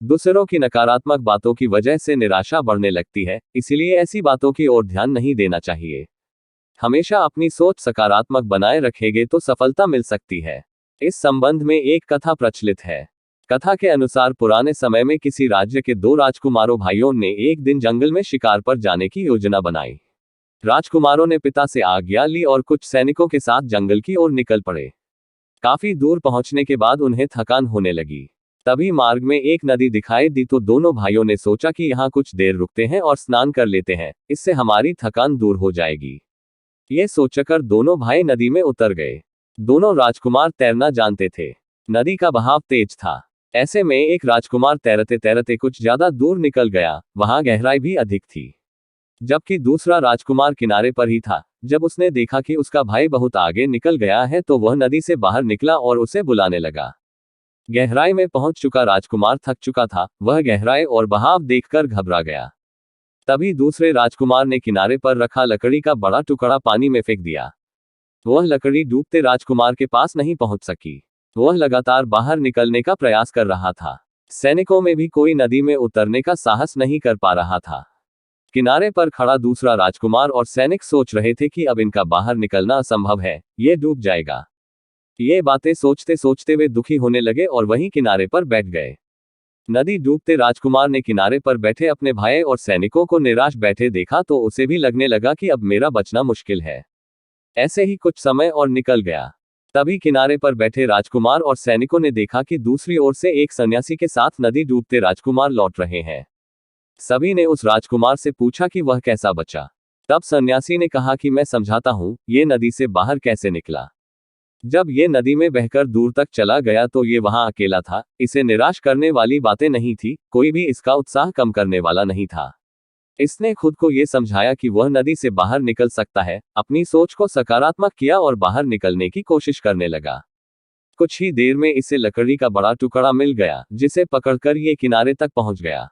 दूसरों की नकारात्मक बातों की वजह से निराशा बढ़ने लगती है, इसलिए ऐसी बातों की ओर ध्यान नहीं देना चाहिए। हमेशा अपनी सोच सकारात्मक बनाए रखेंगे तो सफलता मिल सकती है। इस संबंध में एक कथा प्रचलित है। कथा के अनुसार पुराने समय में किसी राज्य के दो राजकुमारों भाइयों ने एक दिन जंगल में शिकार पर जाने की योजना बनाई। राजकुमारों ने पिता से आज्ञा ली और कुछ सैनिकों के साथ जंगल की ओर निकल पड़े। काफी दूर पहुंचने के बाद उन्हें थकान होने लगी। तभी मार्ग में एक नदी दिखाई दी तो दोनों भाइयों ने सोचा कि यहाँ कुछ देर रुकते हैं और स्नान कर लेते हैं, इससे हमारी थकान दूर हो जाएगी। ये सोचकर दोनों भाई नदी में उतर गए। दोनों राजकुमार तैरना जानते थे। नदी का बहाव तेज था। ऐसे में एक राजकुमार तैरते तैरते कुछ ज्यादा दूर निकल गया, वहां गहराई भी अधिक थी। जबकि दूसरा राजकुमार किनारे पर ही था। जब उसने देखा कि उसका भाई बहुत आगे निकल गया है तो वह नदी से बाहर निकला और उसे बुलाने लगा। गहराई में पहुंच चुका राजकुमार थक चुका था, वह गहराई और बहाव देखकर घबरा गया। तभी दूसरे राजकुमार ने किनारे पर रखा लकड़ी का बड़ा टुकड़ा पानी में फेंक दिया। वह लकड़ी डूबते राजकुमार के पास नहीं पहुंच सकी। वह लगातार बाहर निकलने का प्रयास कर रहा था। सैनिकों में भी कोई नदी में उतरने का साहस नहीं कर पा रहा था। किनारे पर खड़ा दूसरा राजकुमार और सैनिक सोच रहे थे कि अब इनका बाहर निकलना असंभव है, ये डूब जाएगा। ये बातें सोचते सोचते वे दुखी होने लगे और वहीं किनारे पर बैठ गए। नदी डूबते राजकुमार ने किनारे पर बैठे अपने भाई और सैनिकों को निराश बैठे देखा तो उसे भी लगने लगा कि अब मेरा बचना मुश्किल है। ऐसे ही कुछ समय और निकल गया। तभी किनारे पर बैठे राजकुमार और सैनिकों ने देखा कि दूसरी ओर से एक सन्यासी के साथ नदी डूबते राजकुमार लौट रहे हैं। सभी ने उस राजकुमार से पूछा कि वह कैसा बचा। तब सन्यासी ने कहा कि मैं समझाता हूं, ये नदी से बाहर कैसे निकला। जब ये नदी में बहकर दूर तक चला गया तो ये वहां अकेला था। इसे निराश करने वाली बातें नहीं थी, कोई भी इसका उत्साह कम करने वाला नहीं था। इसने खुद को ये समझाया कि वह नदी से बाहर निकल सकता है, अपनी सोच को सकारात्मक किया और बाहर निकलने की कोशिश करने लगा। कुछ ही देर में इसे लकड़ी का बड़ा टुकड़ा मिल गया, जिसे पकड़कर ये किनारे तक पहुंच गया।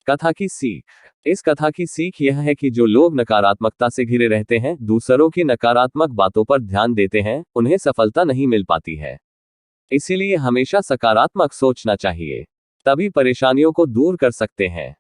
कथा की सीख। इस कथा की सीख यह है कि जो लोग नकारात्मकता से घिरे रहते हैं, दूसरों की नकारात्मक बातों पर ध्यान देते हैं, उन्हें सफलता नहीं मिल पाती है। इसीलिए हमेशा सकारात्मक सोचना चाहिए, तभी परेशानियों को दूर कर सकते हैं।